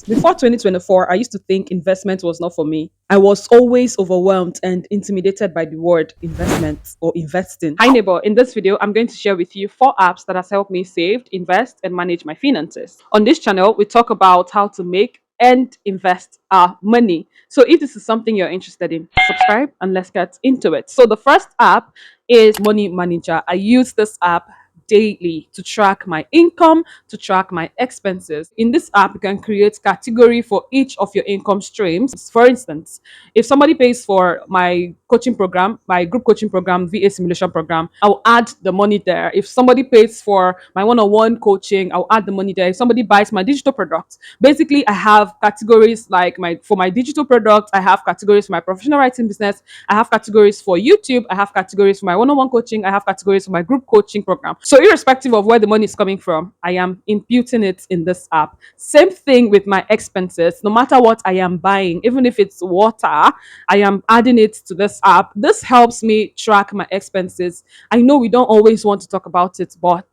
Before 2024, I used to think investment was not for me. I was always overwhelmed and intimidated by the word investment or investing. Hi neighbor, in this video, I'm going to share with you 4 apps that has helped me save, invest, and manage my finances. On this channel, we talk about how to make and invest our money. So if this is something you're interested in, subscribe and let's get into it. So the first app is Money Manager. I use this app daily to track my income, to track my expenses. In this app, you can create category for each of your income streams. For instance, if somebody pays for my coaching program, my group coaching program, VA simulation program, I'll add the money there. If somebody pays for my one-on-one coaching, I'll add the money there. If somebody buys my digital products, basically I have categories like my digital products, I have categories for my professional writing business, I have categories for YouTube, I have categories for my one-on-one coaching, I have categories for my group coaching program. So irrespective of where the money is coming from, I am imputing it in this app. Same thing with my expenses. No matter what I am buying, even if it's water, I am adding it to this app. This helps me track my expenses. I know we don't always want to talk about it, but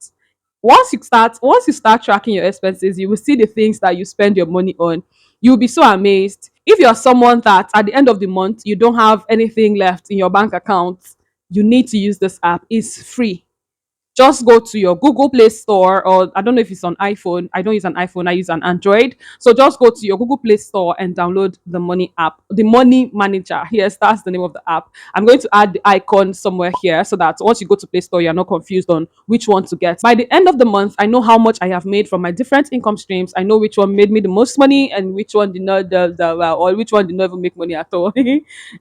once you start tracking your expenses, you will see the things that you spend your money on. You'll be so amazed. If you're someone that at the end of the month you don't have anything left in your bank account, you need to use this app. It's free. Just go to your Google Play Store, or I don't know if it's on iPhone. I don't use an iPhone, I use an Android. So just go to your Google Play Store and download the Money app, the Money Manager. Yes, that's the name of the app. I'm going to add the icon somewhere here so that once you go to Play Store, you're not confused on which one to get. By the end of the month, I know how much I have made from my different income streams. I know which one made me the most money and which one did not, well, or which one did not even make money at all.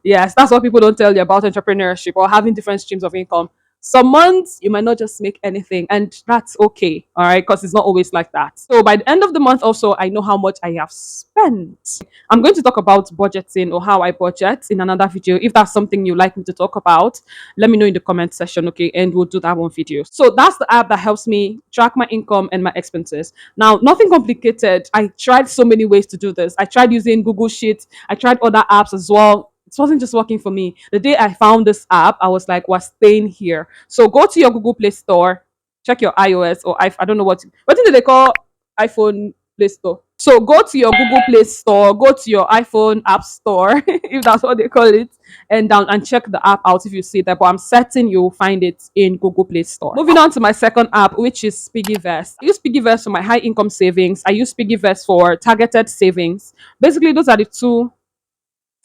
Yes, that's what people don't tell you about entrepreneurship or having different streams of income. Some months you might not just make anything, and that's okay, all right, because it's not always like that. So by the end of the month also, I know how much I have spent. I'm going to talk about budgeting or how I budget in another video. If that's something you like me to talk about, let me know in the comment section, okay, and we'll do that one video. So that's the app that helps me track my income and my expenses. Now, nothing complicated. I tried so many ways to do this. I tried using Google Sheets, I tried other apps as well. It wasn't just working for me. The day I found this app, I was like, we're staying here. So go to your Google Play Store, check your iOS or I don't know what do they call iPhone Play Store. So go to your Google Play Store, go to your iPhone App Store, if that's what they call it, and down and check the app out if you see that. But I'm certain you'll find it in Google Play Store. Moving on to my second app, which is Piggyvest. I use Piggyvest for my high income savings. I use Piggyvest for targeted savings. Basically, those are the two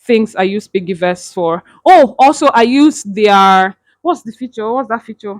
things I use Piggyvest for. Oh, also I use their what's the feature? What's that feature?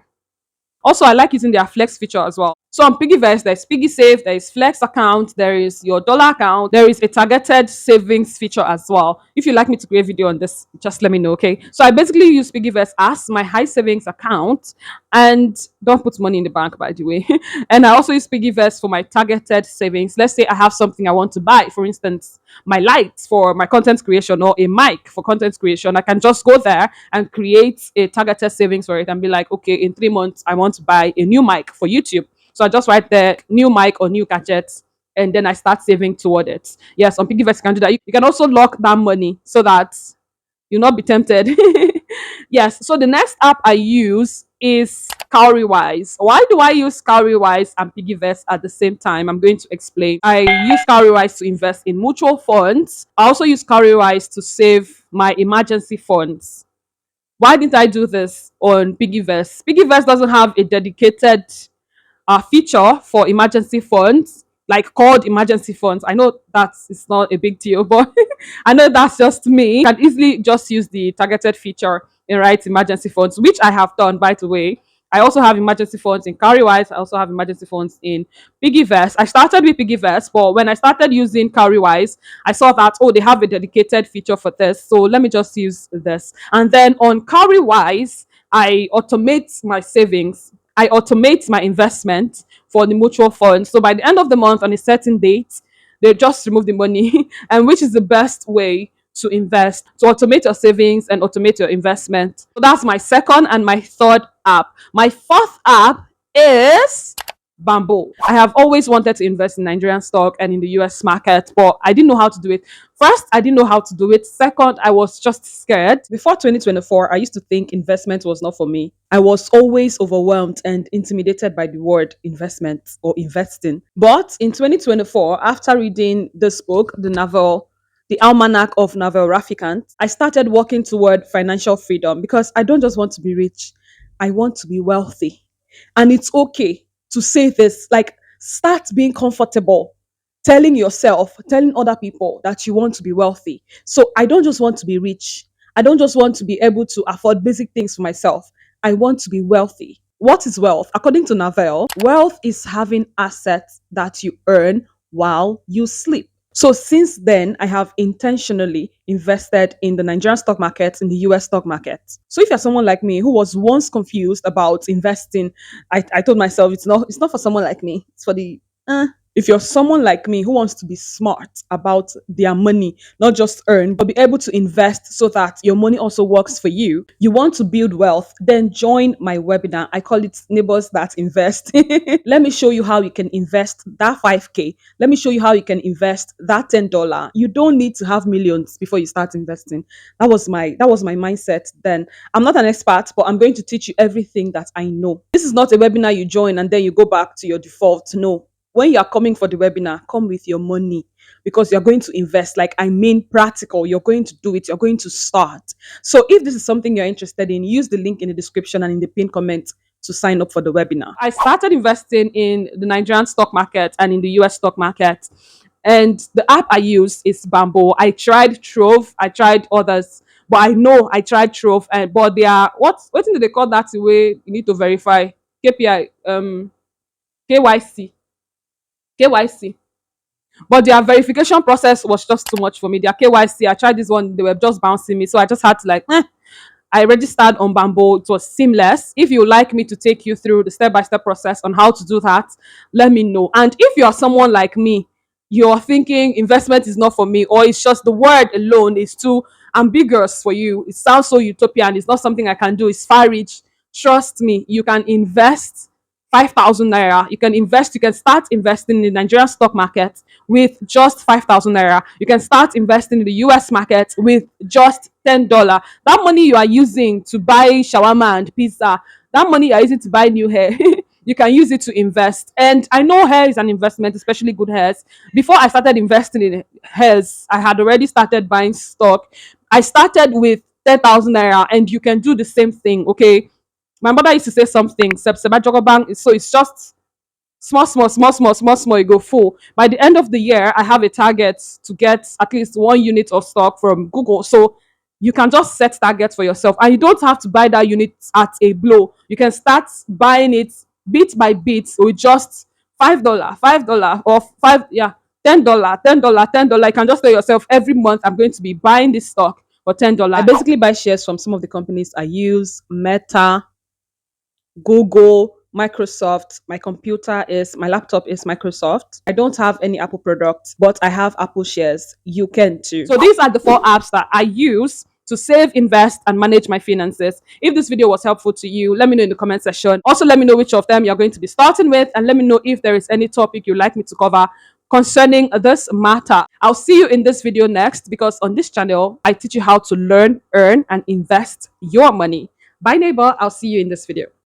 Also, I like using their flex feature as well. So on Piggyvest, there's Piggy Save, there is Flex account, there is your dollar account, there is a targeted savings feature as well. If you'd like me to create a video on this, just let me know, okay? So I basically use Piggyvest as my high savings account, and don't put money in the bank, by the way. And I also use Piggyvest for my targeted savings. Let's say I have something I want to buy, for instance, my lights for my content creation or a mic for content creation. I can just go there and create a targeted savings for it and be like, okay, in 3 months, I want to buy a new mic for YouTube. So I just write the new mic or new gadgets, and then I start saving toward it. Yes, on Piggyvest you can do that. You can also lock that money so that you'll not be tempted. Yes. So the next app I use is Cowrywise. Why do I use Cowrywise and Piggyvest at the same time? I'm going to explain. I use Cowrywise to invest in mutual funds. I also use Cowrywise to save my emergency funds. Why didn't I do this on Piggyvest? Piggyvest doesn't have a dedicated feature for emergency funds, like called emergency funds. I know that it's not a big deal, but I know that's just me. You can easily just use the targeted feature and write emergency funds, which I have done, by the way. I also have emergency funds in Cowrywise. I also have emergency funds in Piggyvest. I started with Piggyvest, but when I started using Cowrywise, I saw that, oh, they have a dedicated feature for this. So let me just use this. And then on Cowrywise, I automate my savings. I automate my investment for the mutual fund. So by the end of the month on a certain date, they just remove the money. And which is the best way to invest, to automate your savings and automate your investment. So that's my second and my third app. My fourth app is Bamboo. I have always wanted to invest in Nigerian stock and in the US market, but I didn't know how to do it. First, I didn't know how to do it. Second, I was just scared. Before 2024, I used to think investment was not for me. I was always overwhelmed and intimidated by the word investment or investing. But in 2024, after reading this book, the novel, The Almanac of Naval Rafikant, I started working toward financial freedom because I don't just want to be rich, I want to be wealthy. And it's okay to say this, like, start being comfortable telling yourself, telling other people that you want to be wealthy. So I don't just want to be rich. I don't just want to be able to afford basic things for myself. I want to be wealthy. What is wealth? According to Navel, wealth is having assets that you earn while you sleep. So since then, I have intentionally invested in the Nigerian stock market, in the US stock market. So if you're someone like me who was once confused about investing, I told myself it's not for someone like me. It's for the if you're someone like me who wants to be smart about their money, not just earn, but be able to invest so that your money also works for you want to build wealth, then join my webinar. I call it Neighbors That Invest. Let me show you how you can invest that 5K. Let me show you how you can invest that $10. You don't need to have millions before you start investing. That was my mindset then. I'm not an expert, but I'm going to teach you everything that I know. This is not a webinar you join and then you go back to your default. No, when you are coming for the webinar, come with your money because you're going to invest. Like, I mean, practical. You're going to do it. You're going to start. So if this is something you're interested in, use the link in the description and in the pinned comment to sign up for the webinar. I started investing in the Nigerian stock market and in the US stock market. And the app I use is Bamboo. I tried Trove, I tried others, but I know I tried Trove, and but they are what do they call that way you need to verify? KPI, KYC. KYC. But their verification process was just too much for me. Their KYC, I tried this one, they were just bouncing me. So I just had to like, I registered on Bamboo. It was seamless. If you like me to take you through the step-by-step process on how to do that, let me know. And if you're someone like me, you're thinking investment is not for me, or it's just the word alone is too ambiguous for you. It sounds so utopian. It's not something I can do. It's far reach. Trust me, you can invest 5,000 naira. You can start investing in the Nigerian stock market with just 5,000 naira. You can start investing in the US market with just $10. That money you are using to buy shawarma and pizza, that money you are using to buy new hair, you can use it to invest. And I know hair is an investment, especially good hairs. Before I started investing in hairs, I had already started buying stock. I started with 10,000 naira, and you can do the same thing, okay? My mother used to say something, Seba Jogobang, so it's just small, small, small, small, small, small, you go full. By the end of the year, I have a target to get at least 1 unit of stock from Google. So you can just set targets for yourself, and you don't have to buy that unit at a blow. You can start buying it bit by bit with just $5, $5 or five, yeah, $10, $10, $10. You can just tell yourself every month I'm going to be buying this stock for $10. I basically buy shares from some of the companies I use, Meta, Google, Microsoft. My laptop is Microsoft. I don't have any Apple products, but I have Apple shares. You can too. So these are the 4 apps that I use to save, invest, and manage my finances. If this video was helpful to you, let me know in the comment section. Also, let me know which of them you're going to be starting with, and let me know if there is any topic you'd like me to cover concerning this matter. I'll see you in this video next, because on this channel, I teach you how to learn, earn, and invest your money. Bye, neighbor. I'll see you in this video.